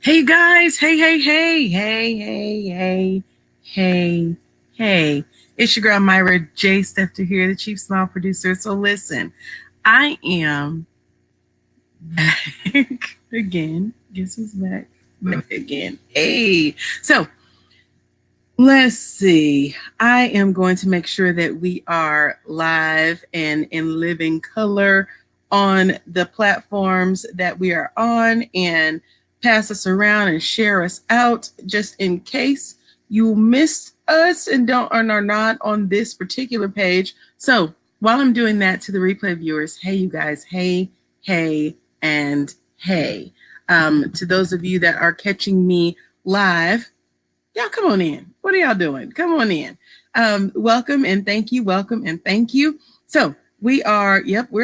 Hey guys, hey. It's your girl Myra Stepter here, the Chief Smile Producer. So listen, I am back again. Guess who's back? Back again. Hey. So let's see. I am going to make sure that we are live and in living color on the platforms that we are on, and pass us around and share us out just in case you missed us and are not on this particular page. So while I'm doing that, to the replay viewers, hey you guys, hey, and hey. To those of you that are catching me live, y'all come on in. What are y'all doing? Come on in. Welcome and thank you. Welcome and thank you. So we're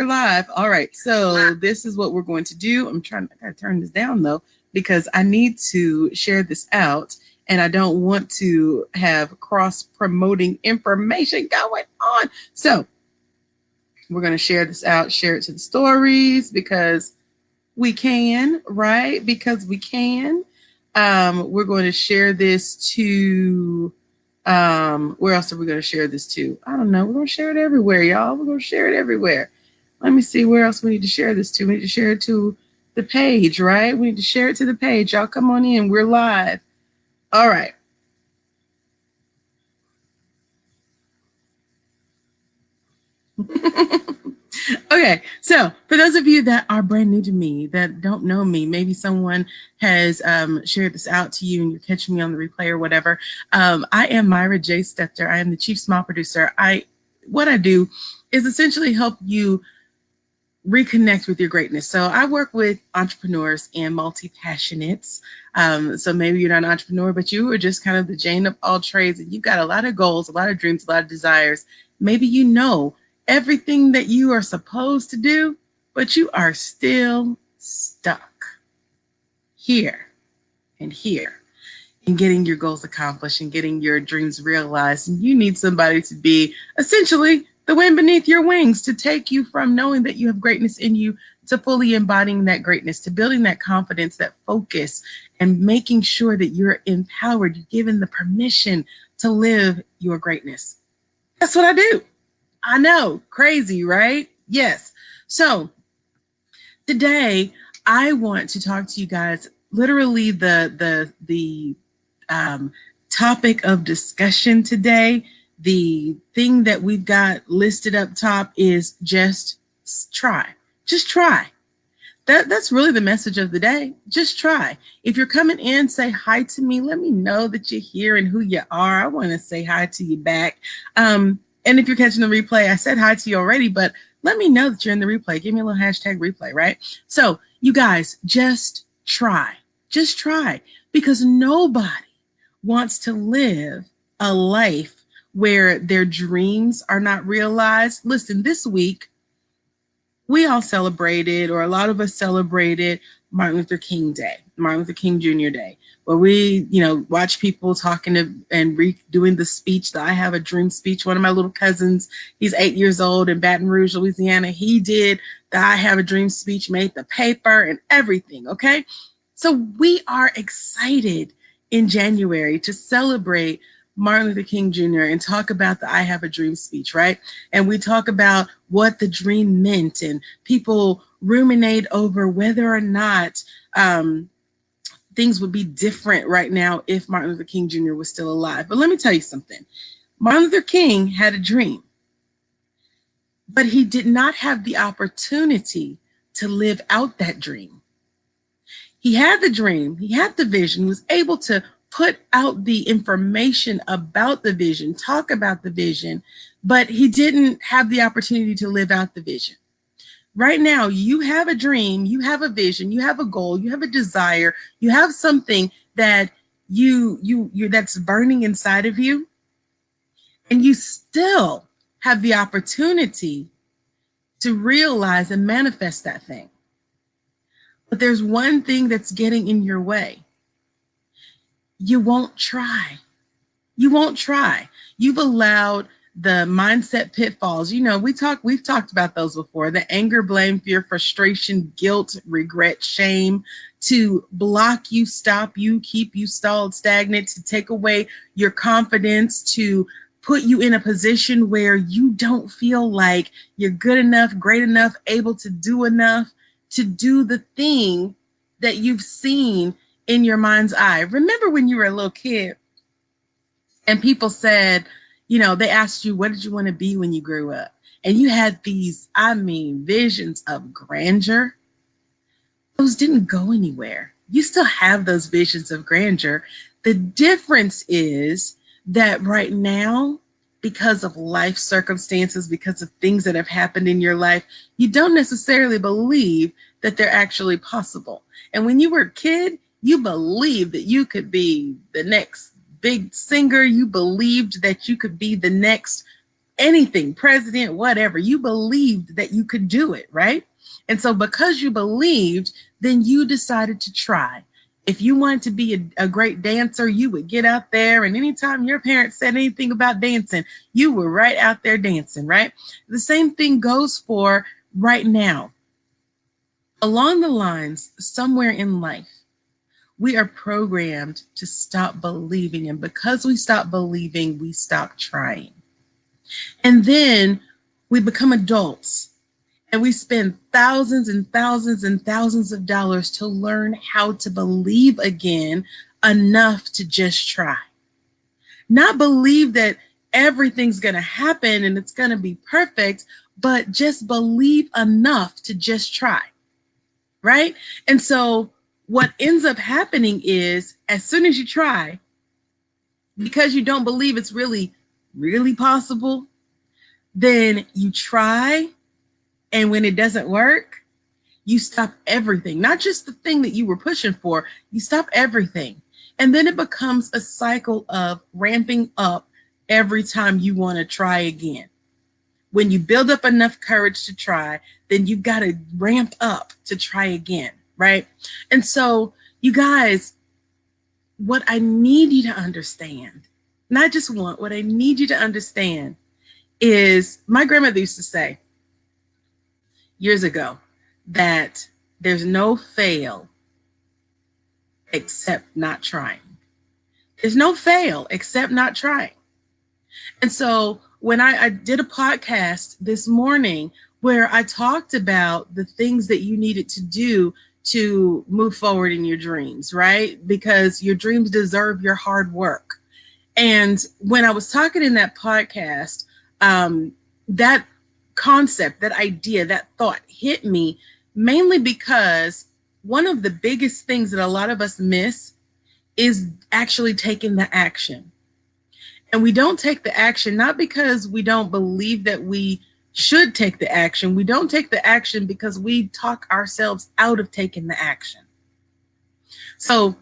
live. All right. So this is what we're going to do. I gotta turn this down though, because I need to share this out and I don't want to have cross promoting information going on. So we're going to share this out, share it to the stories because we can, right? Because we can. We're going to share this to, where else are we going to share this to? I don't know. We're going to share it everywhere, y'all. We're going to share it everywhere. Let me see where else we need to share this to. We need to share it to the page, right? We need to share it to the page. Y'all come on in. We're live. All right. Okay, so for those of you that are brand new to me, that don't know me, maybe someone has shared this out to you and you're catching me on the replay or whatever. I am Myra Stepter. I am the Chief Smile Producer. What I do is essentially help you reconnect with your greatness. So I work with entrepreneurs and multi-passionates. So maybe you're not an entrepreneur, but you are just kind of the Jane of all trades and you've got a lot of goals, a lot of dreams, a lot of desires. Maybe you know everything that you are supposed to do, but you are still stuck here and getting your goals accomplished and getting your dreams realized. And you need somebody to be essentially the wind beneath your wings, to take you from knowing that you have greatness in you to fully embodying that greatness, to building that confidence, that focus, and making sure that you're empowered, you're given the permission to live your greatness. That's what I do. I know, crazy, right? Yes. So today I want to talk to you guys. Literally, the topic of discussion today, the thing that we've got listed up top is just try. Just try. That's really the message of the day. Just try. If you're coming in, say hi to me. Let me know that you're here and who you are. I want to say hi to you back. And if you're catching the replay, I said hi to you already, but let me know that you're in the replay. Give me a little hashtag replay, right? So you guys, just try. Just try. Because nobody wants to live a life where their dreams are not realized. Listen, this week, we all celebrated, or a lot of us celebrated, Martin Luther King Day, Martin Luther King Jr. Day, where we, watch people talking and doing the speech, the I Have a Dream speech. One of my little cousins, he's 8 years old in Baton Rouge, Louisiana. He did the I Have a Dream speech, made the paper and everything, okay? So we are excited in January to celebrate Martin Luther King Jr. and talk about the I Have a Dream speech, right? And we talk about what the dream meant, and people ruminate over whether or not things would be different right now if Martin Luther King Jr. was still alive. But let me tell you something. Martin Luther King had a dream, but he did not have the opportunity to live out that dream. He had the dream, he had the vision, he was able to put out the information about the vision, talk about the vision, but he didn't have the opportunity to live out the vision. Right now, you have a dream, you have a vision, you have a goal, you have a desire, you have something that that's burning inside of you, and you still have the opportunity to realize and manifest that thing. But there's one thing that's getting in your way. You won't try. You won't try. You've allowed the mindset pitfalls. We've talked about those before. The anger, blame, fear, frustration, guilt, regret, shame, to block you, stop you, keep you stalled, stagnant, to take away your confidence, to put you in a position where you don't feel like you're good enough, great enough, able to do enough to do the thing that you've seen in your mind's eye. Remember when you were a little kid and people said, you know, they asked you, what did you want to be when you grew up? And you had these, visions of grandeur. Those didn't go anywhere. You still have those visions of grandeur. The difference is that right now, because of life circumstances, because of things that have happened in your life, you don't necessarily believe that they're actually possible. And when you were a kid, you believed that you could be the next big singer. You believed that you could be the next anything, president, whatever. You believed that you could do it, right? And so because you believed, then you decided to try. If you wanted to be a great dancer, you would get out there, and anytime your parents said anything about dancing, you were right out there dancing, right? The same thing goes for right now. Along the lines, somewhere in life, we are programmed to stop believing, and because we stop believing, we stop trying. And then we become adults. And we spend thousands and thousands and thousands of dollars to learn how to believe again enough to just try. Not believe that everything's going to happen and it's going to be perfect, but just believe enough to just try, right? And so what ends up happening is as soon as you try, because you don't believe it's really, really possible, then you try. And when it doesn't work, you stop everything, not just the thing that you were pushing for, you stop everything. And then it becomes a cycle of ramping up every time you want to try again. When you build up enough courage to try, then you've got to ramp up to try again, right? And so, you guys, what I need you to understand, not just want, what I need you to understand is my grandmother used to say, years ago, that there's no fail except not trying. There's no fail except not trying. And so when I did a podcast this morning where I talked about the things that you needed to do to move forward in your dreams, right? Because your dreams deserve your hard work. And when I was talking in that podcast, that concept, that idea, that thought hit me mainly because one of the biggest things that a lot of us miss is actually taking the action. And we don't take the action, not because we don't believe that we should take the action. We don't take the action because we talk ourselves out of taking the action. So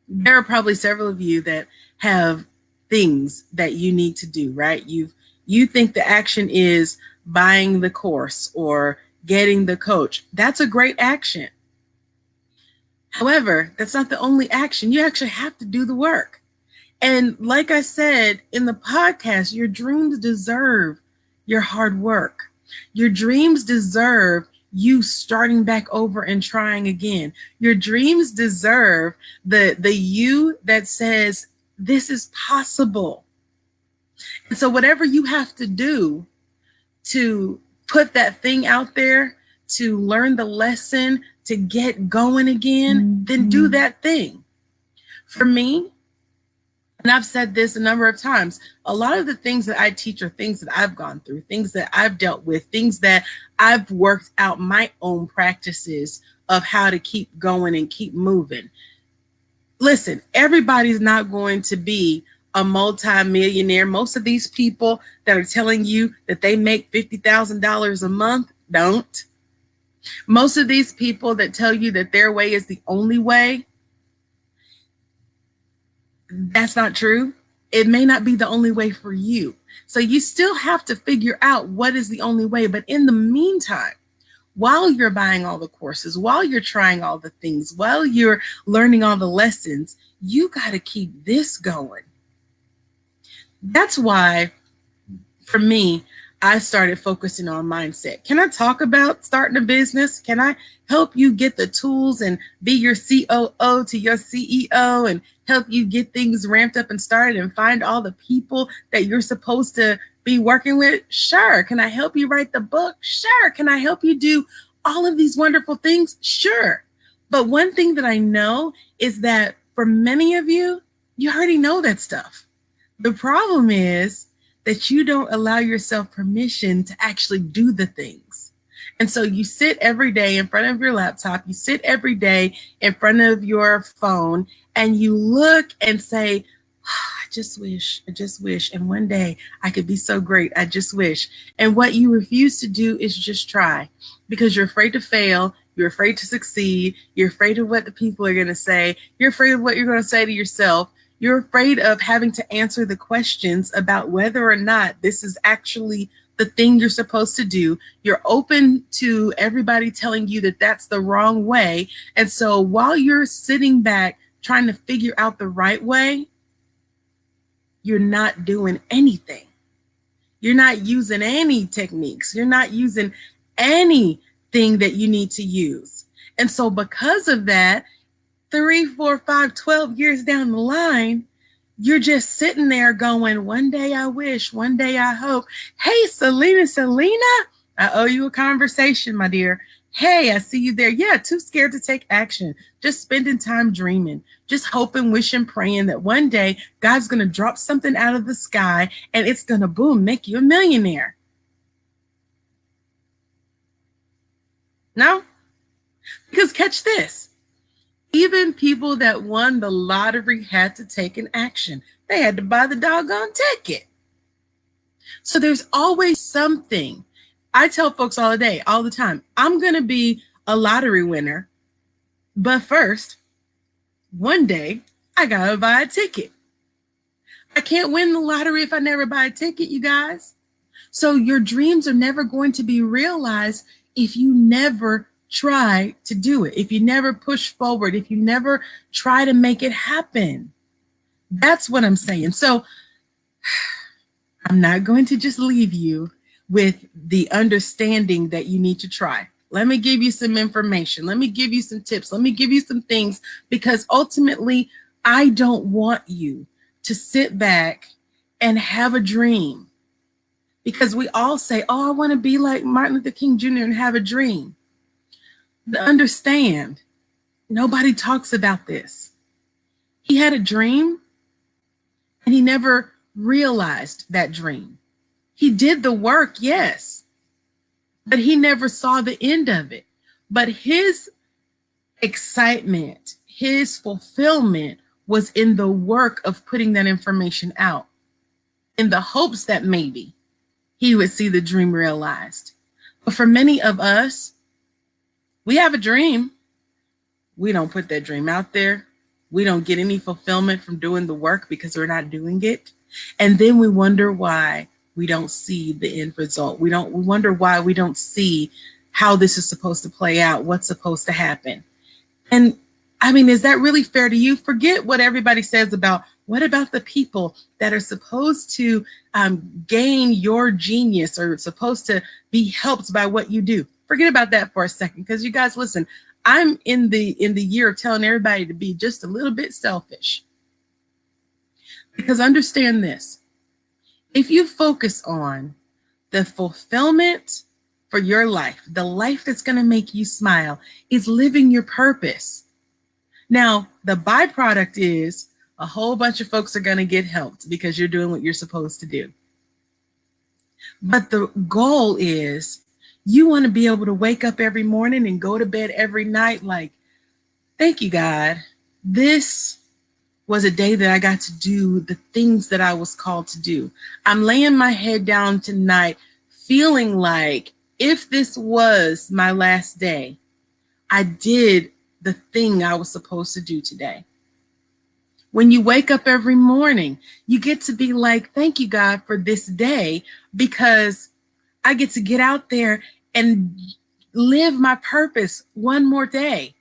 there are probably several of you that have things that you need to do, right? You think the action is buying the course or getting the coach. That's a great action. However, that's not the only action. You actually have to do the work. And like I said in the podcast, your dreams deserve your hard work. Your dreams deserve you starting back over and trying again. Your dreams deserve the you that says, this is possible. And so whatever you have to do to put that thing out there, to learn the lesson, to get going again, then do that thing. For me, and I've said this a number of times, a lot of the things that I teach are things that I've gone through, things that I've dealt with, things that I've worked out my own practices of how to keep going and keep moving. Listen, everybody's not going to be a multi-millionaire. Most of these people that are telling you that they make $50,000 a month don't. Most of these people that tell you that their way is the only way, that's not true. It may not be the only way for you. So you still have to figure out what is the only way. But in the meantime, while you're buying all the courses, while you're trying all the things, while you're learning all the lessons, you got to keep this going. That's why, for me, I started focusing on mindset. Can I talk about starting a business? Can I help you get the tools and be your COO to your CEO and help you get things ramped up and started and find all the people that you're supposed to be working with? Sure. Can I help you write the book? Sure. Can I help you do all of these wonderful things? Sure. But one thing that I know is that for many of you, you already know that stuff. The problem is that you don't allow yourself permission to actually do the things. And so you sit every day in front of your laptop, you sit every day in front of your phone, and you look and say, oh, I just wish, and one day I could be so great. I just wish. And what you refuse to do is just try because you're afraid to fail. You're afraid to succeed. You're afraid of what the people are going to say. You're afraid of what you're going to say to yourself. You're afraid of having to answer the questions about whether or not this is actually the thing you're supposed to do. You're open to everybody telling you that that's the wrong way. And so while you're sitting back trying to figure out the right way, you're not doing anything. You're not using any techniques. You're not using anything that you need to use. And so because of that, 3, 4, 5, 12 years down the line, you're just sitting there going, one day I wish, one day I hope. Hey, Selena, I owe you a conversation, my dear. Hey, I see you there. Yeah, too scared to take action. Just spending time dreaming, just hoping, wishing, praying that one day God's going to drop something out of the sky and it's going to, boom, make you a millionaire. No? Because catch this. Even people that won the lottery had to take an action. They had to buy the doggone ticket. So there's always something. I tell folks all the time, I'm going to be a lottery winner. But first, one day, I got to buy a ticket. I can't win the lottery if I never buy a ticket, you guys. So your dreams are never going to be realized if you never try to do it, if you never push forward, if you never try to make it happen. That's what I'm saying. So I'm not going to just leave you with the understanding that you need to try. Let me give you some information. Let me give you some tips. Let me give you some things, because ultimately, I don't want you to sit back and have a dream. Because we all say, oh, I want to be like Martin Luther King Jr. and have a dream. But understand, nobody talks about this. He had a dream and he never realized that dream. He did the work, yes, but he never saw the end of it. But his excitement, his fulfillment was in the work of putting that information out, in the hopes that maybe he would see the dream realized. But for many of us, we have a dream. We don't put that dream out there. We don't get any fulfillment from doing the work because we're not doing it. And then we wonder why we don't see the end result. We wonder why we don't see how this is supposed to play out, what's supposed to happen. And I mean, is that really fair to you? Forget what everybody says about what about the people that are supposed to gain your genius or supposed to be helped by what you do. Forget about that for a second, because you guys, listen, I'm in the year of telling everybody to be just a little bit selfish. Because understand this, if you focus on the fulfillment for your life, the life that's going to make you smile, is living your purpose. Now, the byproduct is a whole bunch of folks are going to get helped because you're doing what you're supposed to do. But the goal is you want to be able to wake up every morning and go to bed every night like, thank you, God. This was a day that I got to do the things that I was called to do. I'm laying my head down tonight feeling like if this was my last day, I did the thing I was supposed to do today. When you wake up every morning, you get to be like, thank you, God, for this day, because I get to get out there and live my purpose one more day.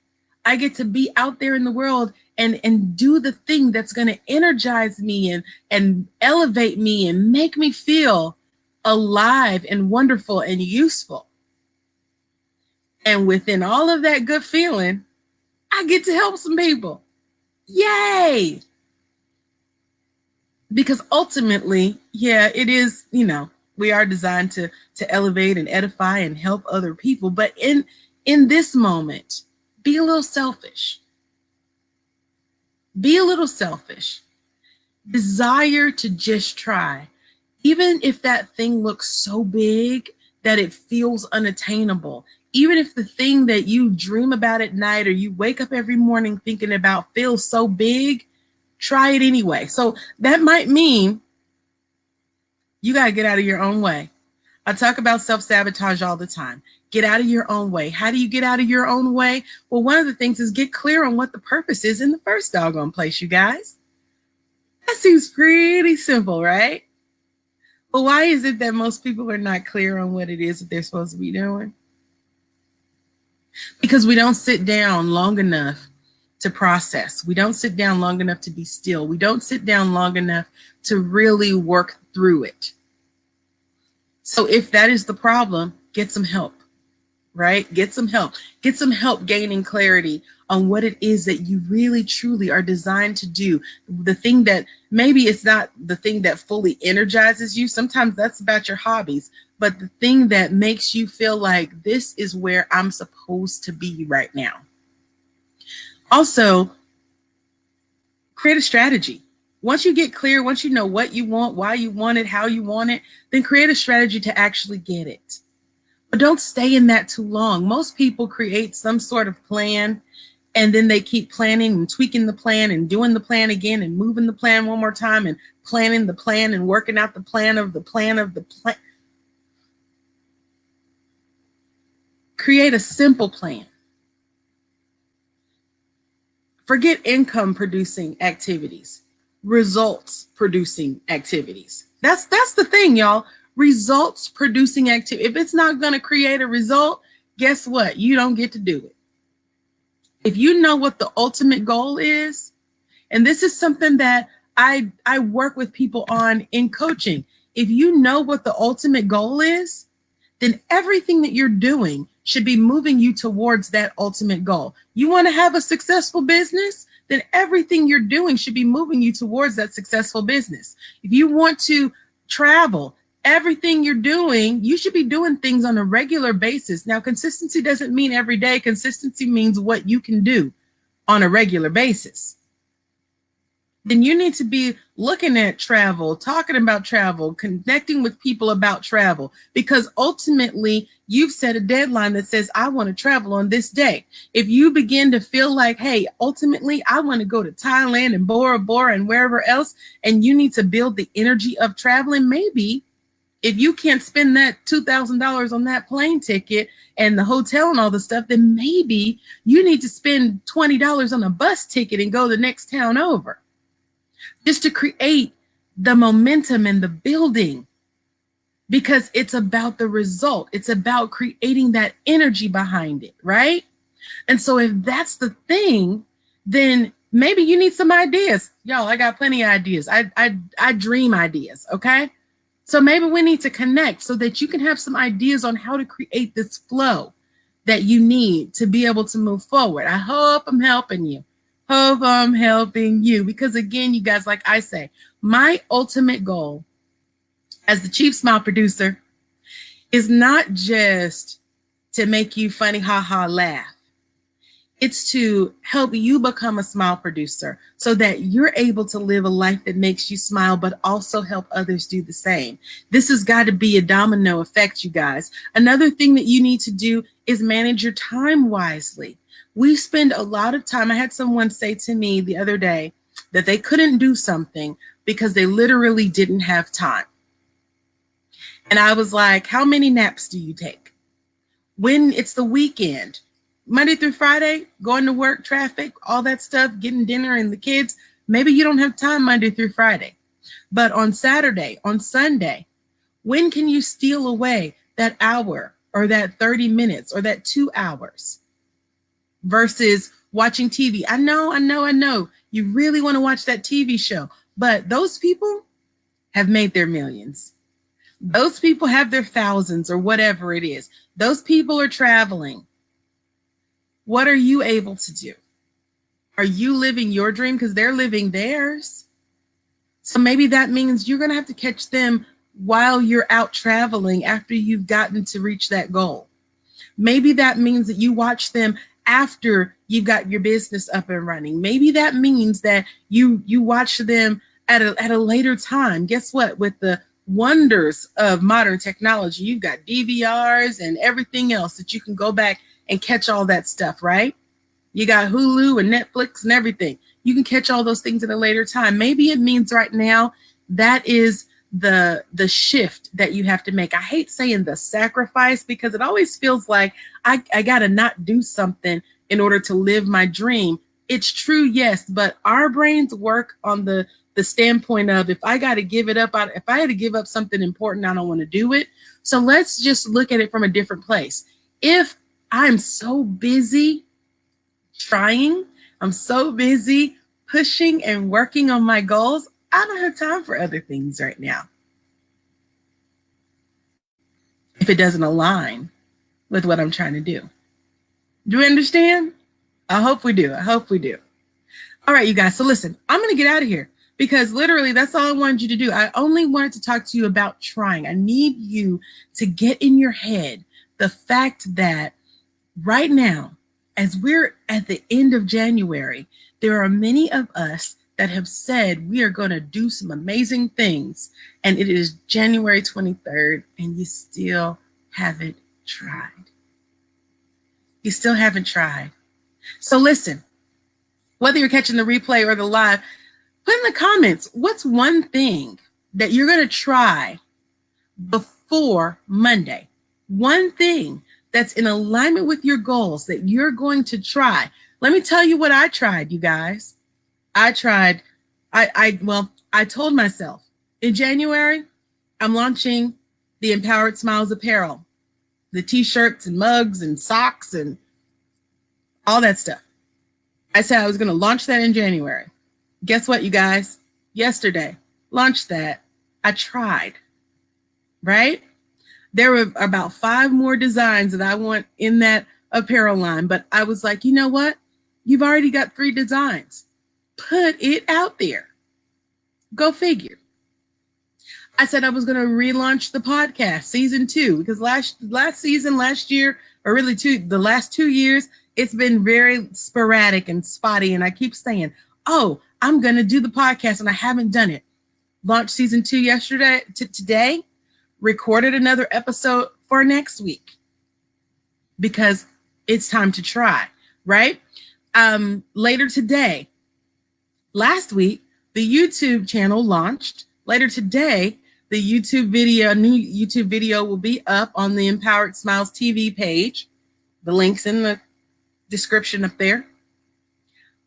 I get to be out there in the world and do the thing that's going to energize me and elevate me and make me feel alive and wonderful and useful. And within all of that good feeling, I get to help some people. Yay! Because ultimately, yeah, it is, we are designed to elevate and edify and help other people. But in this moment, be a little selfish. Be a little selfish. Desire to just try. Even if that thing looks so big that it feels unattainable, even if the thing that you dream about at night or you wake up every morning thinking about feels so big, try it anyway. So that might mean you got to get out of your own way. I talk about self-sabotage all the time. Get out of your own way. How do you get out of your own way? Well, one of the things is get clear on what the purpose is in the first doggone place, you guys. That seems pretty simple, right? But why is it that most people are not clear on what it is that they're supposed to be doing? Because we don't sit down long enough to process. We don't sit down long enough to be still. We don't sit down long enough to really work through it. So if that is the problem, get some help, right? Get some help. Get some help gaining clarity on what it is that you really truly are designed to do. The thing that maybe it's not the thing that fully energizes you. Sometimes that's about your hobbies, but the thing that makes you feel like this is where I'm supposed to be right now. Also, create a strategy. Once you get clear, once you know what you want, why you want it, how you want it, then create a strategy to actually get it. But don't stay in that too long. Most people create some sort of plan and then they keep planning and tweaking the plan and doing the plan again and moving the plan one more time and planning the plan and working out the plan of the plan of the plan. Create a simple plan. Forget income producing activities, results producing activities. That's the thing, y'all. Results producing activity. If it's not going to create a result, guess what? You don't get to do it. If you know what the ultimate goal is, and this is something that I work with people on in coaching. If you know what the ultimate goal is, then everything that you're doing should be moving you towards that ultimate goal. You want to have a successful business? Then everything you're doing should be moving you towards that successful business. If you want to travel, everything you're doing, you should be doing things on a regular basis. Now, consistency doesn't mean every day. Consistency means what you can do on a regular basis. Then you need to be looking at travel, talking about travel, connecting with people about travel, because ultimately you've set a deadline that says, I want to travel on this day. If you begin to feel like, hey, ultimately I want to go to Thailand and Bora Bora and wherever else, and you need to build the energy of traveling, maybe if you can't spend that $2,000 on that plane ticket and the hotel and all the stuff, then maybe you need to spend $20 on a bus ticket and go the next town over. Just to create the momentum and the building, because it's about the result. It's about creating that energy behind it, right? And so if that's the thing, then maybe you need some ideas. Y'all, I got plenty of ideas. I dream ideas, okay? So maybe we need to connect so that you can have some ideas on how to create this flow that you need to be able to move forward. I hope I'm helping you. Hope I'm helping you. Because again, you guys, like I say, my ultimate goal as the Chief Smile Producer is not just to make you funny, ha-ha, laugh. It's to help you become a smile producer so that you're able to live a life that makes you smile, but also help others do the same. This has got to be a domino effect, you guys. Another thing that you need to do is manage your time wisely. We spend a lot of time. I had someone say to me the other day that they couldn't do something because they literally didn't have time. And I was like, how many naps do you take? When it's the weekend, Monday through Friday, going to work, traffic, all that stuff, getting dinner and the kids, maybe you don't have time Monday through Friday. But on Saturday, on Sunday, when can you steal away that hour or that 30 minutes or that 2 hours versus watching TV? I know. You really want to watch that TV show, but those people have made their millions. Those people have their thousands or whatever it is. Those people are traveling. What are you able to do? Are you living your dream? Because they're living theirs. So maybe that means you're going to have to catch them while you're out traveling after you've gotten to reach that goal. Maybe that means that you watch them after you've got your business up and running. Maybe that means that you watch them at a later time. Guess what? With the wonders of modern technology, you've got DVRs and everything else that you can go back and catch all that stuff, right? You got Hulu and Netflix and everything. You can catch all those things at a later time. Maybe it means right now that is the shift that you have to make. I hate saying the sacrifice because it always feels like I got to not do something in order to live my dream. It's true, yes, but our brains work on the standpoint of if I got to give it up, if I had to give up something important, I don't want to do it. So let's just look at it from a different place. If I'm so busy trying, I'm so busy pushing and working on my goals, I don't have time for other things right now. If it doesn't align with what I'm trying to do. Do you understand? I hope we do. I hope we do. All right, you guys. So listen, I'm going to get out of here because literally that's all I wanted you to do. I only wanted to talk to you about trying. I need you to get in your head the fact that right now, as we're at the end of January, there are many of us that have said we are going to do some amazing things, and it is January 23rd, and you still haven't tried. You still haven't tried. So listen, whether you're catching the replay or the live, put in the comments, what's one thing that you're going to try before Monday? One thing that's in alignment with your goals that you're going to try. Let me tell you what I tried, you guys. I told myself in January, I'm launching the Empowered Smiles Apparel, the t-shirts and mugs and socks and all that stuff. I said I was going to launch that in January. Guess what, you guys? Yesterday, launched that. I tried, right? There were about 5 more designs that I want in that apparel line, but I was like, you know what? You've already got 3 designs. Put it out there. Go figure. I said I was going to relaunch the podcast season 2 because last year, or really the last 2 years, it's been very sporadic and spotty. And I keep saying, oh, I'm going to do the podcast and I haven't done it. Launched season 2 today, recorded another episode for next week because it's time to try, right? Later today, last week, the YouTube channel launched. Later today, the new YouTube video will be up on the Empowered Smiles TV page. The link's in the description up there.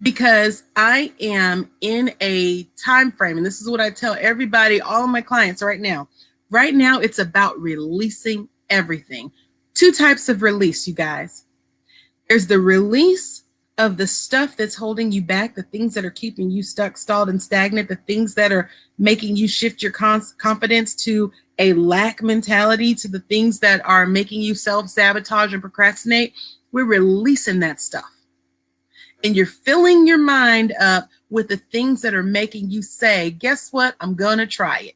Because I am in a time frame, and this is what I tell everybody, all of my clients right now. Right now, it's about releasing everything. 2 types of release, you guys. There's the release of the stuff that's holding you back, the things that are keeping you stuck, stalled, and stagnant, the things that are making you shift your confidence to a lack mentality, to the things that are making you self-sabotage and procrastinate. We're releasing that stuff. And you're filling your mind up with the things that are making you say, guess what? I'm going to try it.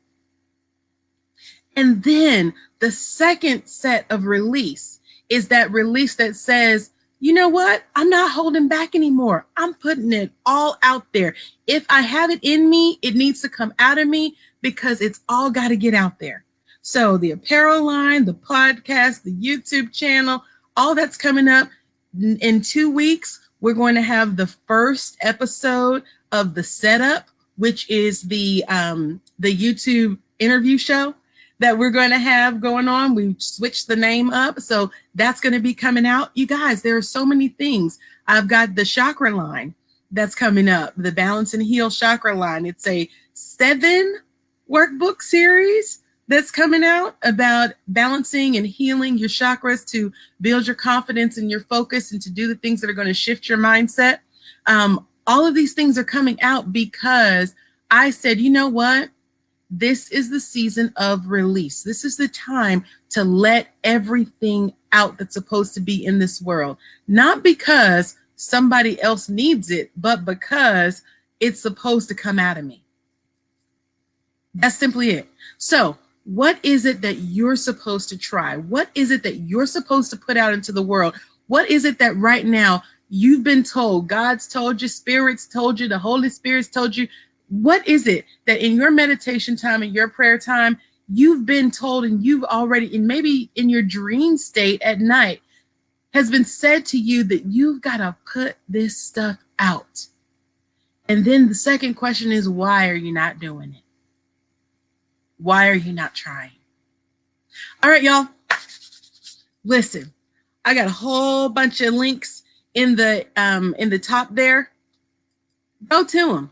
And then the second set of release is that release that says, you know what? I'm not holding back anymore. I'm putting it all out there. If I have it in me, it needs to come out of me because it's all got to get out there. So the apparel line, the podcast, the YouTube channel, all that's coming up in 2 weeks. We're going to have the first episode of The Setup, which is the YouTube interview show that we're going to have going on. We switched the name up. So that's going to be coming out. You guys, there are so many things. I've got the chakra line that's coming up, the Balance and Heal chakra line. It's a 7 workbook series that's coming out about balancing and healing your chakras to build your confidence and your focus and to do the things that are going to shift your mindset. All of these things are coming out because I said, you know what? This is the season of release. This is the time to let everything out that's supposed to be in this world. Not because somebody else needs it, but because it's supposed to come out of me. That's simply it. So, what is it that you're supposed to try? What is it that you're supposed to put out into the world? What is it that right now you've been told, God's told you, spirits told you, the Holy Spirit's told you? What is it that in your meditation time and your prayer time, you've been told and you've already, and maybe in your dream state at night, has been said to you that you've got to put this stuff out? And then the second question is, why are you not doing it? Why are you not trying? All right, y'all. Listen, I got a whole bunch of links in the top there. Go to them.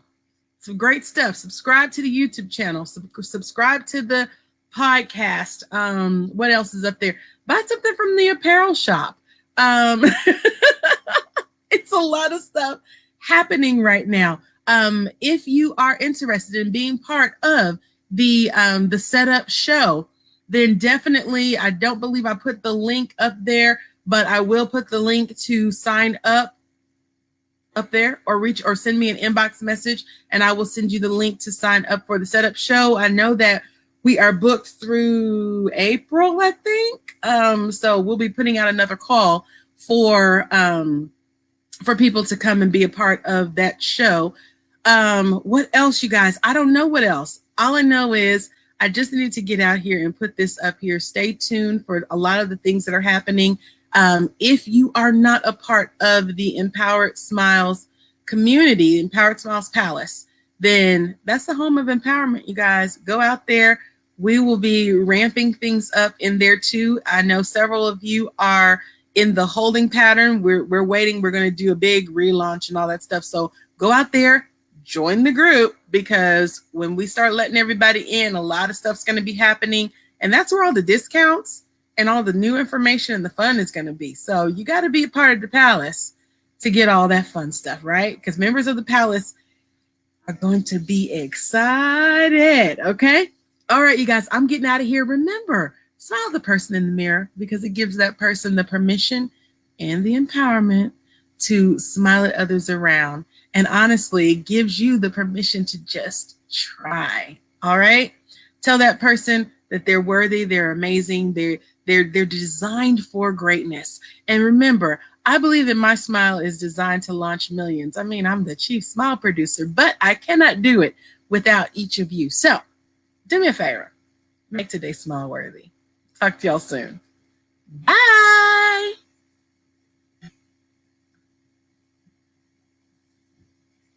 Some great stuff. Subscribe to the YouTube channel. Subscribe to the podcast. What else is up there? Buy something from the apparel shop. It's a lot of stuff happening right now. If you are interested in being part of the setup show, then definitely, I don't believe I put the link up there, but I will put the link to sign up there, or send me an inbox message and I will send you the link to sign up for the setup show. I know that we are booked through April, I think. So we'll be putting out another call for people to come and be a part of that show. What else, you guys? I don't know what else. All I know is I just need to get out here and put this up here. Stay tuned for a lot of the things that are happening. If you are not a part of the Empowered Smiles community, Empowered Smiles Palace, then that's the home of empowerment, you guys. Go out there. We will be ramping things up in there too. I know several of you are in the holding pattern. We're waiting. We're going to do a big relaunch and all that stuff. So go out there, join the group, because when we start letting everybody in, a lot of stuff's going to be happening. And that's where all the discounts and all the new information and the fun is going to be. So you got to be a part of the palace to get all that fun stuff, right? Because members of the palace are going to be excited. Okay. All right, you guys, I'm getting out of here. Remember, smile at the person in the mirror, because it gives that person the permission and the empowerment to smile at others around. And honestly, it gives you the permission to just try. All right. Tell that person that they're worthy, they're amazing, they're designed for greatness. And remember, I believe that my smile is designed to launch millions. I mean, I'm the chief smile producer, but I cannot do it without each of you. So do me a favor, make today smile worthy. Talk to y'all soon. Bye.